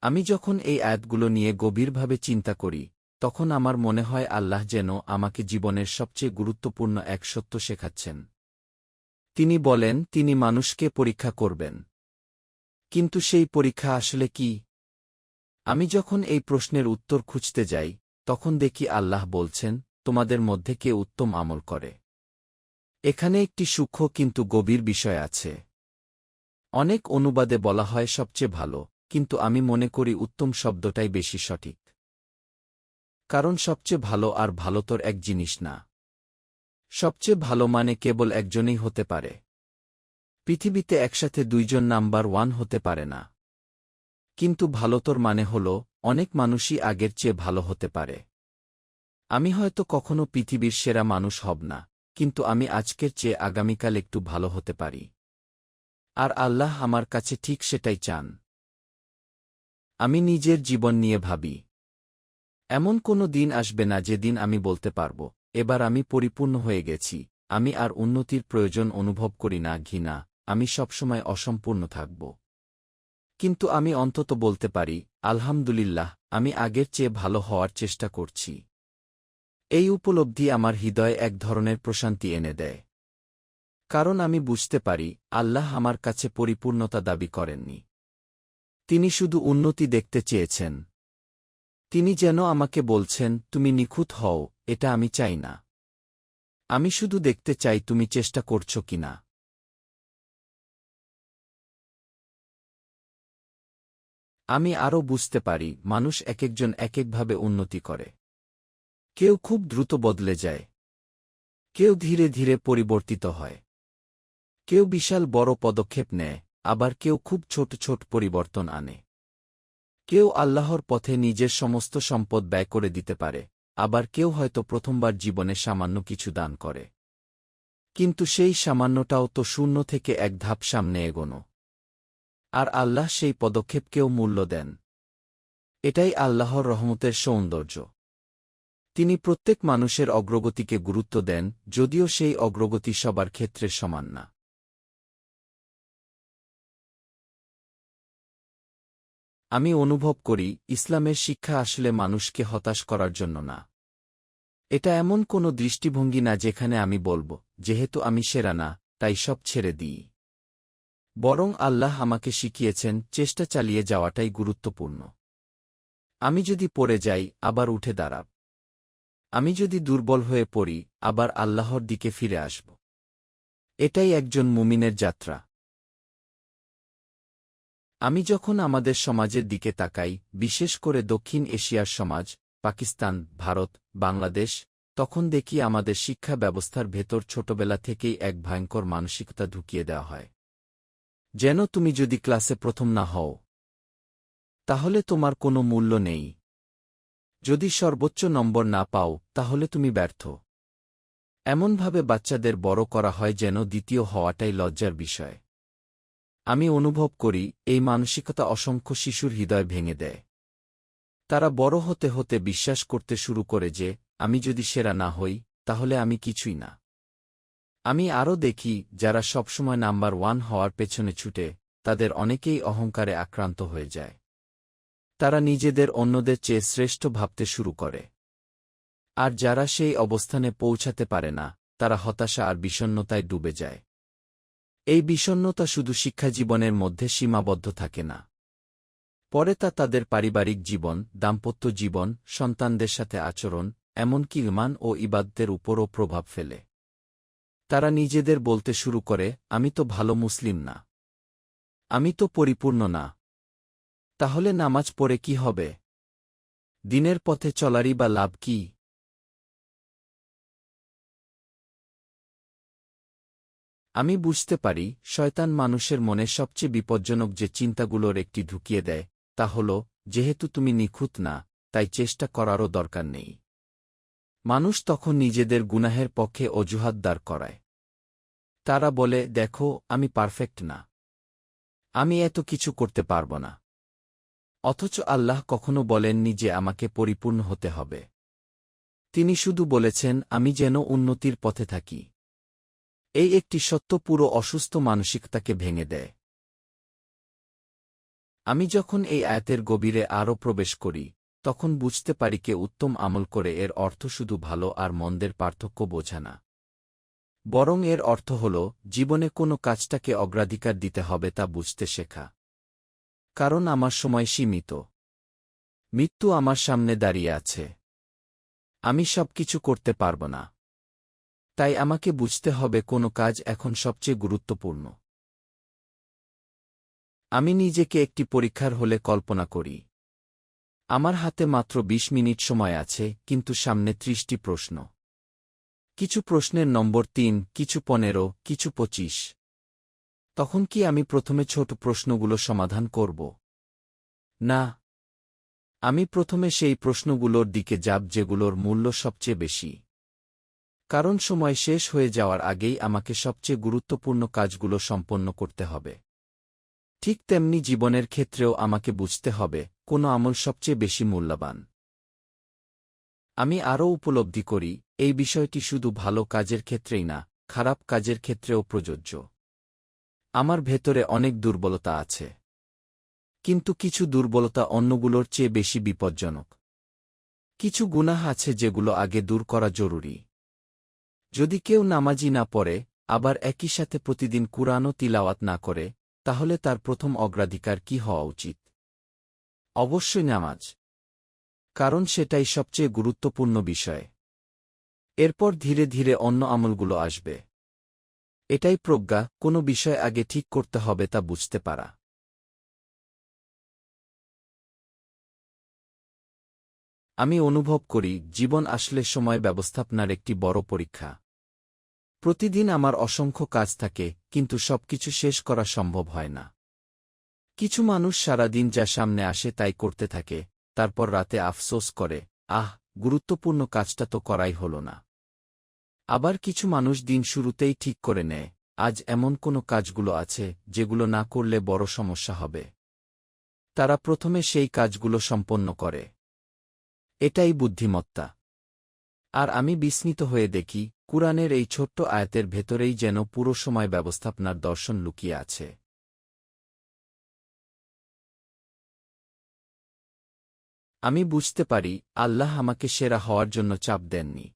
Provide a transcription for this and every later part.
আমি যখন এই আয়াতগুলো নিয়ে গভীরভাবে চিন্তা করি, তখন আমার মনে হয় আল্লাহ যেন আমাকে জীবনের সবচেয়ে গুরুত্বপূর্ণ এক সত্য শেখাচ্ছেন। তিনি বলেন তিনি মানুষকে পরীক্ষা করবেন। কিন্তু সেই পরীক্ষা আসলে কি? আমি যখন এই প্রশ্নের উত্তর খুঁজতে যাই, তখন দেখি আল্লাহ বলছেন, তোমাদের মধ্যে কে উত্তম আমল করে। এখানে একটি সূক্ষ্ম কিন্তু গভীর বিষয় আছে। অনেক অনুবাদে বলা হয় সবচেয়ে ভালো, কিন্তু আমি মনে করি উত্তম শব্দটাই বেশি সঠিক। কারণ সবচেয়ে ভালো আর ভালোতর এক জিনিস না। সবচেয়ে ভালো মানে কেবল একজনই হতে পারে। পৃথিবীতে একসাথে দুইজন নাম্বার ওয়ান হতে পারে না। কিন্তু ভালোতর মানে হল, অনেক মানুষই আগের চেয়ে ভালো হতে পারে। আমি হয়তো কখনো পৃথিবীর সেরা মানুষ হব না, কিন্তু আমি আজকের চেয়ে আগামীকাল একটু ভালো হতে পারি। আর আল্লাহ আমার কাছে ঠিক সেটাই চান। আমি নিজের জীবন নিয়ে ভাবি। এমন কোনো দিন আসবে না যেদিন আমি বলতে পারব, এবার আমি পরিপূর্ণ হয়ে গেছি, আমি আর উন্নতির প্রয়োজন অনুভব করি না ঘৃণা, আমি সবসময় অসম্পূর্ণ থাকব। কিন্তু আমি অন্তত বলতে পারি, আলহামদুলিল্লাহ, আমি আগের চেয়ে ভালো হওয়ার চেষ্টা করছি। এই উপলব্ধি আমার হৃদয়ে এক ধরনের প্রশান্তি এনে দেয়। কারণ আমি বুঝতে পারি, আল্লাহ আমার কাছে পরিপূর্ণতা দাবি করেননি। তিনি শুধু উন্নতি দেখতে চেয়েছেন। তিনি যেন আমাকে বলছেন, তুমি নিখুঁত হও, এটা আমি চাই না। আমি শুধু দেখতে চাই তুমি চেষ্টা করছ কিনা। আমি আরও বুঝতে পারি, মানুষ একেকজন একেকভাবে উন্নতি করে। কেউ খুব দ্রুত বদলে যায়। কেউ ধীরে ধীরে পরিবর্তিত হয়। কেউ বিশাল বড় পদক্ষেপ নেয়, আবার কেউ খুব ছোট ছোট পরিবর্তন আনে। কেউ আল্লাহর পথে নিজের সমস্ত সম্পদ ব্যয় করে দিতে পারে, আবার কেউ হয়তো প্রথমবার জীবনে সামান্য কিছু দান করে। কিন্তু সেই সামান্যটাও তো শূন্য থেকে এক ধাপ সামনে এগোনো। আর আল্লাহ সেই পদক্ষেপকেও মূল্য দেন। এটাই আল্লাহর রহমতের সৌন্দর্য। তিনি প্রত্যেক মানুষের অগ্রগতিকে গুরুত্ব দেন, যদিও সেই অগ্রগতি সবার ক্ষেত্রে সমান না। আমি অনুভব করি, ইসলামের শিক্ষা আসলে মানুষকে হতাশ করার জন্য না। এটা এমন কোনো দৃষ্টিভঙ্গি না যেখানে আমি বলব, যেহেতু আমি সেরা না, তাই সব ছেড়ে দিই। বরং আল্লাহ আমাকে শিখিয়েছেন, চেষ্টা চালিয়ে যাওয়াটাই গুরুত্বপূর্ণ। আমি যদি পড়ে যাই, আবার উঠে দাঁড়াব। আমি যদি দুর্বল হয়ে পড়ি, আবার আল্লাহর দিকে ফিরে আসব। এটাই একজন মুমিনের যাত্রা। আমি যখন আমাদের সমাজের দিকে তাকাই, বিশেষ করে দক্ষিণ এশিয়ার সমাজ, পাকিস্তান, ভারত, বাংলাদেশ, তখন দেখি আমাদের শিক্ষা ব্যবস্থার ভেতর ছোটবেলা থেকেই এক ভয়ঙ্কর মানসিকতা ঢুকিয়ে দেওয়া হয়। যেন তুমি যদি ক্লাসে প্রথম না হও, তাহলে তোমার কোনো মূল্য নেই। যদি সর্বোচ্চ নম্বর না পাও, তাহলে তুমি ব্যর্থ। এমনভাবে বাচ্চাদের বড় করা হয় যেন দ্বিতীয় হওয়াটাই লজ্জার বিষয়। আমি অনুভব করি, এই মানসিকতা অসংখ্য শিশুর হৃদয় ভেঙে দেয়। তারা বড় হতে হতে বিশ্বাস করতে শুরু করে যে, আমি যদি সেরা না হই, তাহলে আমি কিছুই না। আমি আরও দেখি, যারা সবসময় নাম্বার ওয়ান হওয়ার পেছনে ছুটে, তাদের অনেকেই অহংকারে আক্রান্ত হয়ে যায়। তারা নিজেদের অন্যদের চেয়ে শ্রেষ্ঠ ভাবতে শুরু করে। আর যারা সেই অবস্থানে পৌঁছাতে পারে না, তারা হতাশা আর বিষণ্ণতায় ডুবে যায়। এই বিষণ্ণতা শুধু শিক্ষাজীবনের মধ্যে সীমাবদ্ধ থাকে না। পরে তা তাদের পারিবারিক জীবন, দাম্পত্য জীবন, সন্তানদের সাথে আচরণ, এমনকি ঈমান ও ইবাদতের উপরও প্রভাব ফেলে। তারা নিজেদের বলতে শুরু করে, আমি তো ভালো মুসলিম না। আমি তো পরিপূর্ণ না। তাহলে নামাজ পড়ে কি হবে? দিনের পথে চলারই বা লাভ কি? আমি বুঝতে পারি, শয়তান মানুষের মনে সবচেয়ে বিপজ্জনক যে চিন্তাগুলোর একটি ঢুকিয়ে দেয়, তা হল, যেহেতু তুমি নিখুঁত না, তাই চেষ্টা করারও দরকার নেই। মানুষ তখন নিজেদের গুনাহের পক্ষে অজুহাত দাঁড় করায়। তারা বলে, দেখো, আমি পারফেক্ট না। আমি এত কিছু করতে পারব না। অথচ আল্লাহ কখনো বলেননি যে আমাকে পরিপূর্ণ হতে হবে। তিনি শুধু বলেছেন, আমি যেন উন্নতির পথে থাকি। এই একটি সত্য পুরো অসুস্থ মানসিকতাকে ভেঙে দেয়। আমি যখন এই আয়াতের গভীরে আরও প্রবেশ করি, তখন বুঝতে পারি কে উত্তম আমল করে এর অর্থ শুধু ভালো আর মন্দের পার্থক্য বোঝা না। বরং এর অর্থ হল জীবনে কোনো কাজটাকে অগ্রাধিকার দিতে হবে তা বুঝতে শেখা। কারণ আমার সময় সীমিত। মৃত্যু আমার সামনে দাঁড়িয়ে আছে। আমি সবকিছু করতে পারব না। তাই আমাকে বুঝতে হবে কোনো কাজ এখন সবচেয়ে গুরুত্বপূর্ণ। আমি নিজেকে একটি পরীক্ষার হলে কল্পনা করি। আমার হাতে মাত্র ২০ মিনিট সময় আছে, কিন্তু সামনে ৩০টি প্রশ্ন। কিছু প্রশ্নের নম্বর ৩, কিছু ১৫, কিছু ২৫। তখন কি আমি প্রথমে ছোট প্রশ্নগুলো সমাধান করব? না। আমি প্রথমে সেই প্রশ্নগুলোর দিকে যাব যেগুলোর মূল্য সবচেয়ে বেশি। কারণ সময় শেষ হয়ে যাওয়ার আগেই আমাকে সবচেয়ে গুরুত্বপূর্ণ কাজগুলো সম্পন্ন করতে হবে। ঠিক তেমনি জীবনের ক্ষেত্রেও আমাকে বুঝতে হবে কোন আমল সবচেয়ে বেশি মূল্যবান। আমি আরও উপলব্ধি করি এই বিষয়টি শুধু ভালো কাজের ক্ষেত্রেই না, খারাপ কাজের ক্ষেত্রেও প্রযোজ্য। আমার ভেতরে অনেক দুর্বলতা আছে। কিন্তু কিছু দুর্বলতা অন্যগুলোর চেয়ে বেশি বিপজ্জনক। কিছু গুনাহ আছে যেগুলো আগে দূর করা জরুরি। যদি কেউ নামাজি না পড়ে, আবার একই সাথে প্রতিদিন কুরআনও তিলাওয়াত না করে, তাহলে তার প্রথম অগ্রাধিকার কি হওয়া উচিত? অবশ্যই নামাজ। কারণ সেটাই সবচেয়ে গুরুত্বপূর্ণ বিষয়। এরপর ধীরে ধীরে অন্য আমলগুলো আসবে। এটাই প্রজ্ঞা, কোনো বিষয় আগে ঠিক করতে হবে তা বুঝতে পারা। আমি অনুভব করি জীবন আসলে সময় ব্যবস্থাপনার একটি বড় পরীক্ষা। প্রতিদিন আমার অসংখ্য কাজ থাকে, কিন্তু সবকিছু শেষ করা সম্ভব হয় না। কিছু মানুষ সারাদিন যা সামনে আসে তাই করতে থাকে, তারপর রাতে আফসোস করে, গুরুত্বপূর্ণ কাজটা তো করাই হল না। আবার কিছু মানুষ দিন শুরুতেই ঠিক করে নেয়, আজ এমন কোনো কাজগুলো আছে যেগুলো না করলে বড় সমস্যা হবে। তারা প্রথমে সেই কাজগুলো সম্পন্ন করে। এটাই বুদ্ধিমত্তা। আর আমি বিস্মিত হয়ে দেখি কুরআনের এই ছোট্ট আয়াতের ভেতরেই যেন পুরো সময় ব্যবস্থাপনার দর্শন লুকিয়ে আছে। আমি বুঝতে পারি আল্লাহ আমাকে সেরা হওয়ার জন্য চাপ দেননি।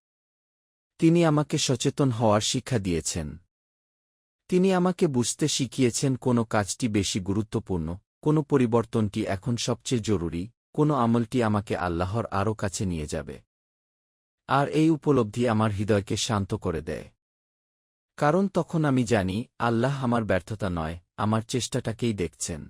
তিনি আমাকে সচেতন হওয়ার শিক্ষা দিয়েছেন। তিনি আমাকে বুঝতে শিখিয়েছেন কোনো কাজটি বেশি গুরুত্বপূর্ণ, কোনো পরিবর্তনটি এখন সবচেয়ে জরুরি, কোনো আমলটি আমাকে আল্লাহর আরও কাছে নিয়ে যাবে। আর এই উপলব্ধি আমার হৃদয়কে শান্ত করে দেয়। কারণ তখন আমি জানি আল্লাহ আমার ব্যর্থতা নয়, আমার চেষ্টাটাকেই দেখছেন।